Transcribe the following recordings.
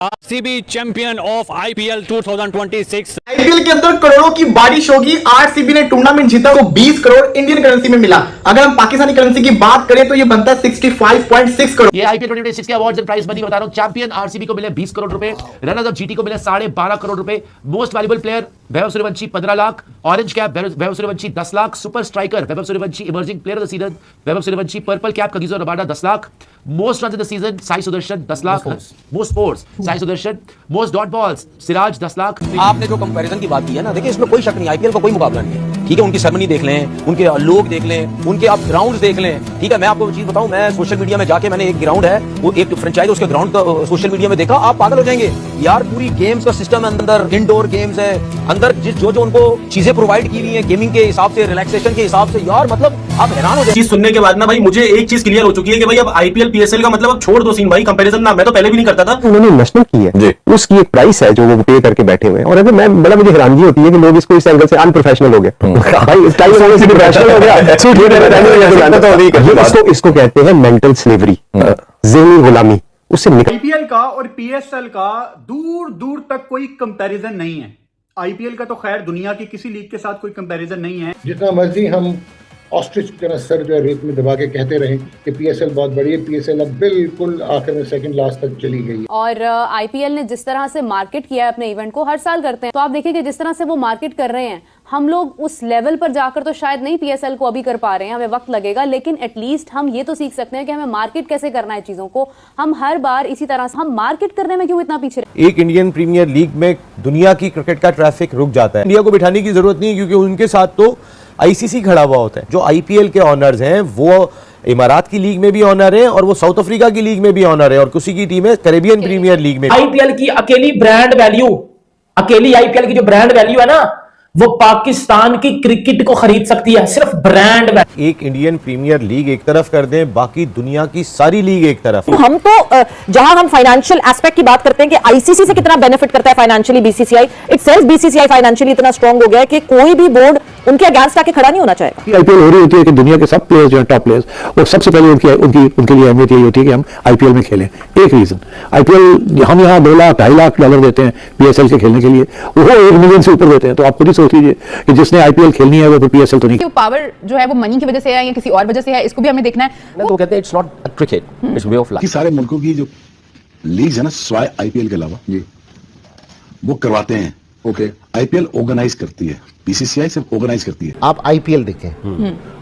RCB champion of IPL 2026। IPL के अंदर करोड़ों की बारिश होगी। आरसीबी ने टूर्नामेंट जीता तो 20 करोड़ इंडियन करेंसी में मिला। अगर हम पाकिस्तानी करेंसी की बात करें तो ये बनता है 65.6 करोड़। ये आईपीएल 2026 के अवार्ड्स एंड प्राइज मनी बता रहा हूं। चैंपियन आरसीबी को मिले 20 करोड़ रुपए, रनर्स अप जीटी को मिले 12.5 करोड़ रुपए, most valuable player Vaibhav Suryavanshi 15 lakh, orange cap Vaibhav Suryavanshi 10 lakh, super striker Vaibhav Suryavanshi, emerging player of the season Vaibhav Suryavanshi, purple cap Kagiso Rabada 10 lakh, most runs in the season Sai Sudarshan 10 lakh, most scores Sai Sudarshan, most dot balls Siraj 10 lakh. आपने जो comparison की बात की है ना, देखिए इसमें कोई शक नहीं, आईपीएल का कोई मुकाबला नहीं है। ठीक है, उनकी सेरेमनी देख लें, उनके लोग देख लें, उनके आप ग्राउंड्स देख लें। ठीक है, मैं आपको चीज बताऊं, मैं सोशल मीडिया में जाके मैंने एक ग्राउंड है, वो एक फ्रेंचाइज उसके ग्राउंड का सोशल मीडिया में देखा, आप पागल हो जाएंगे यार। पूरी गेम्स का सिस्टम है अंदर, इंडोर गेम्स है अंदर, जो जो उनको चीजें प्रोवाइड की हुई है गेमिंग के हिसाब से, रिलैक्सेशन के हिसाब से, यार मतलब आप हैरान हो जाएंगे। चीज सुनने के बाद ना भाई मुझे एक चीज क्लियर हो चुकी है कि भाई अब आईपीएल पीएसएल का मतलब अब छोड़ दो सीन भाई, कंपैरिजन ना, मैं तो पहले भी नहीं करता था। उन्होंने इन्वेस्टमेंट की है, उसकी एक प्राइस है जो वो पे करके बैठे हुए हैं। और अगर मैं बड़ा मुझे हैरानगी होती है कि लोग इसको इस एंगल से अनप्रोफेशनल हो गए भाई, इस टाइम से प्रोफेशनल हो गया। इसको कहते हैं मेंटल स्लेवरी, ज़हनी गुलामी। उससे आईपीएल का और पीएसएल का दूर दूर तक कोई कंपैरिजन नहीं है। आईपीएल का तो खैर दुनिया की किसी लीग के साथ कोई कंपैरिजन नहीं है। जितना मर्जी हम ऑस्ट्रिच की तरह सर जो है रेत में दबा के कहते रहे कि पीएसएल बहुत बड़ी है, पीएसएल अब बिल्कुल आखिर में सेकंड लास्ट तक चली गई है। और आईपीएल ने जिस तरह से मार्केट किया है अपने इवेंट को, हर साल करते हैं, तो आप देखिए कि जिस तरह से वो मार्केट कर रहे हैं, हम लोग उस लेवल पर जाकर तो शायद नहीं पीएसएल को अभी कर पा रहे हैं, हमें वक्त लगेगा, लेकिन एटलीस्ट हम ये तो सीख सकते हैं कि हमें मार्केट कैसे करना है चीजों को। हम हर बार इसी तरह से हम मार्केट करने में क्यों इतना पीछे रहे? एक इंडियन प्रीमियर लीग में दुनिया की क्रिकेट का ट्रैफिक रुक जाता है। इंडिया को बिठाने की जरूरत नहीं, क्योंकि उनके साथ तो आईसीसी खड़ा हुआ होता है। जो आईपीएल के ऑनर्स हैं वो इमारात की लीग में भी ऑनर है और वो साउथ अफ्रीका की लीग में भी ऑनर है, और किसी की टीम है कैरेबियन प्रीमियर लीग में। आईपीएल की अकेली ब्रांड वैल्यू, अकेली आईपीएल की जो ब्रांड वैल्यू है ना, वो पाकिस्तान की क्रिकेट को खरीद सकती है, सिर्फ ब्रांड। एक इंडियन प्रीमियर लीग एक तरफ कर दें, बाकी दुनिया की सारी लीग एक तरफ। हम तो जहां हम फाइनेंशियल एस्पेक्ट की बात करते हैं कि आईसीसी से कितना बेनिफिट करता है financially BCCI, itself BCCI financially इतना स्ट्रांग हो गया है कि कोई भी बोर्ड उनके अगेंस्ट आके खड़ा नहीं होना चाहेगा। आईपीएल हो रही होती है कि दुनिया के सब प्लेयर्स जो हैं टॉप प्लेयर्स, और सबसे पहले उनके लिए अहमियत यही होती है कि हम आईपीएल में खेलें। एक रीजन, आईपीएल हम यहाँ 2 लाख 2.5 लाख डॉलर देते हैं पीएसएल के खेलने के लिए, वो 1 मिलियन से ऊपर देते हैं। तो आप खुद ही सोच लीजिए कि जिसने आईपीएल खेलनी है वो फिर पीएसएल तो नहीं। पावर जो है वो मनी की वजह से है या किसी और वजह से है, इसको भी हमें देखना है। तो कहते हैं it's not cricket, it's way of life. सारे मुल्कों की जो लीग्स है ना, स्वाय आईपीएल के अलावा ये वो करवाते हैं। ओके, आईपीएल ऑर्गेनाइज करती है, बीसीसीआई सिर्फ ऑर्गेनाइज करती है। आप आईपीएल देखें,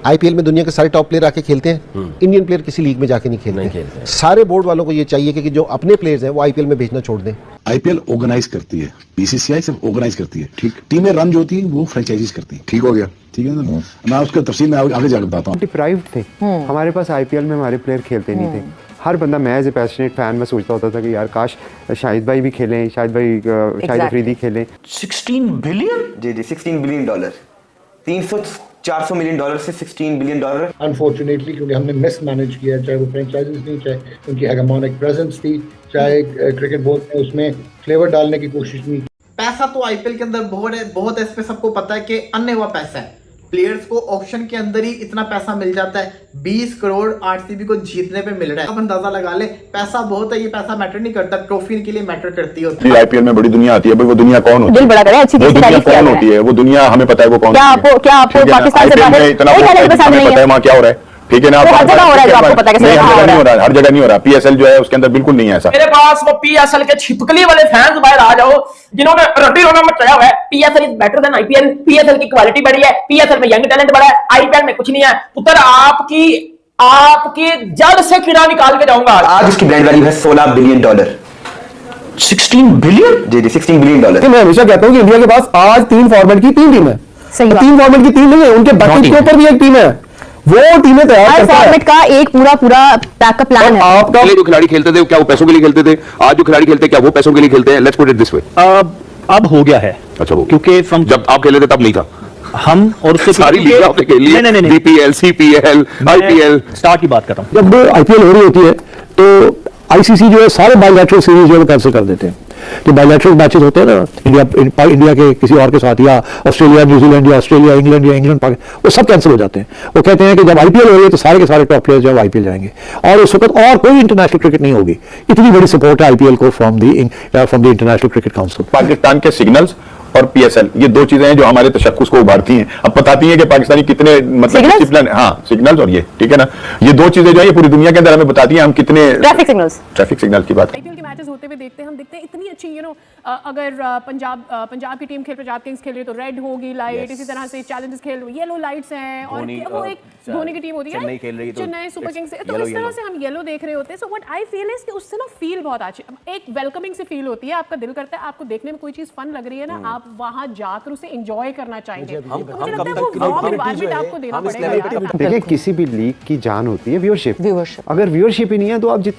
आईपीएल में दुनिया के सारे टॉप प्लेयर आके खेलते हैं, इंडियन प्लेयर किसी लीग में जाके नहीं खेलते। सारे बोर्ड वालों को ये चाहिए कि जो अपने प्लेयर्स हैं वो आईपीएल में भेजना छोड़ दें। आईपीएल ऑर्गेनाइज करती है, बीसीसीआई सिर्फ ऑर्गेनाइज करती है। ठीक, टीमें रन जो होती है वो फ्रेंचाइजीज करती है। ठीक हो गया, ठीक है ना। मैं उसका तफसील में आगे जाकर बताता हूँ। डिप्राइव्ड थे, हमारे पास आईपीएल में हमारे प्लेयर खेलते नहीं थे। हर बंदा, मैं एज ए पैशनेट फैन में सोचता होता था कि यार काश शाहिद भाई भी खेलें, शाहिद अफरीदी खेलें। 16 बिलियन, जी 16 बिलियन डॉलर, 300-400 मिलियन डॉलर से 16 बिलियन डॉलर। अनफॉर्चुनेटली क्योंकि हमने मिस मैनेज किया, चाहे वो फ्रेंचाइजीज थी, चाहे उनकी हेगेमोनिक प्रेजेंस थी, चाहे क्रिकेट बोर्ड ने उसमें फ्लेवर डालने की कोशिश नहीं। पैसा तो आईपीएल के अंदर बहुत है, इसमें सबको पता है कि अन्य हुआ पैसा है। प्लेयर्स को ऑप्शन के अंदर ही इतना पैसा मिल जाता है, 20 करोड़ आरसीबी को जीतने पे मिल रहा है। अब अंदाजा लगा ले, पैसा बहुत है, ये पैसा मैटर नहीं करता, ट्रॉफी के लिए मैटर करती होती है। आईपीएल में बड़ी दुनिया आती है, वो दुनिया कौन होती है? दिल बड़ा करे, अच्छी वो दुनिया कौन होती है? वो दुनिया हमें पता है वो कौन। क्या आपको पाकिस्तान से बाहर इतना पता है वहाँ क्या हो रहा है? ठीक है ना, हर जगह हो रहा है, आपको पता है कैसे नहीं हो रहा है, हर जगह नहीं हो रहा। पीएसएल जो है उसके अंदर बिल्कुल नहीं है ऐसा। मेरे पास वो पीएसएल के छिपकली वाले फैंस बाहर आ जाओ, जिन्होंने रड्डी रोना मचाया हुआ है। PSL is better than IPL, PSL की क्वालिटी बढ़ी है, पीएसएल में यंग टैलेंट बढ़ा है, आईपीएल में कुछ नहीं है। पुत्र आपकी जड़ से कीड़ा निकाल के जाऊंगा। आज इसकी ब्रांड वैल्यू है 16 बिलियन डॉलर। 16 बिलियन, जी 16 बिलियन डॉलर। मैं हमेशा कहता हूँ कि इंडिया के पास आज 3 फॉर्मेट की 3 टीम है। 3 फॉर्मेट की 3 नहीं है, उनके बाकी के ऊपर भी एक टीम है, वो टीमें तैयार करता है। फॉर्मेट का एक पूरा बैकअप प्लान है। आपका जो खिलाड़ी खेलते थे क्या वो पैसों के लिए खेलते थे? आज जो खिलाड़ी खेलते हैं क्या वो पैसों के लिए खेलते हैं? Let's put it this way. अब हो गया है। अच्छा, क्योंकि जब आप खेले थे तब नहीं था। हम और उससे सारी लीग आपने खेली है, नहीं, बीपीएल, सीपीएल, आईपीएल। स्टार्ट की बात कर रहा हूँ। जब आईपीएल हो रही होती है तो आईसीसी जो है सारे बायलैटरल सीरीज जो है कैंसिल कर देते हैं। जो बायलैटरल मैचेस होते हैं ना इंडिया के किसी और के साथ, या ऑस्ट्रेलिया न्यूजीलैंड या ऑस्ट्रेलिया इंग्लैंड या इंग्लैंड पाकिस्तान, वो सब कैंसिल हो जाते हैं। वो कहते हैं कि जब आईपीएल हो रही है तो सारे के सारे टॉप प्लेयर्स जो आईपीएल जाएंगे, और उस वक्त और कोई इंटरनेशनल क्रिकेट नहीं होगी। इतनी बड़ी सपोर्ट है आईपीएल को from the international cricket council. Pakistan के सिग्नल्स और पीएसएल, ये दो चीजें हैं जो हमारे तशक्कुस को उभारती हैं। अब बताती हैं कि पाकिस्तानी कितने मतलब डिसिप्लिन, हाँ सिग्नल्स और ये, ठीक है ना, ये दो चीजें जो है ये पूरी दुनिया के अंदर हमें बताती हैं हम कितने ट्रैफिक सिग्नल की बात। आईपीएल के मैचेस होते हुए देखते हैं, हम देखते हैं इतनी अच्छी अगर पंजाब की टीम पंजाब किंग्स खेल रही है तो रेड होगी लाइट, इसी तरह से चैलेंजर्स खेल रही है येलो लाइट्स हैं, और वो एक धोनी की टीम होती है चेन्नई सुपर किंग्स, तो इस तरह से हम येलो देख रहे होते हैं। So what I feel is कि उससे ना फील बहुत अच्छी, एक वेलकमिंग से फील होती है, आपका दिल करता है, आपको देखने में कोई चीज फन लग रही है ना, आप वहां जाकर उसे एंजॉय करना चाहेंगे। देखिए किसी भी लीग की जान होती है व्यूअरशिप। अगर व्यूअरशिप ही नहीं है तो आप जितना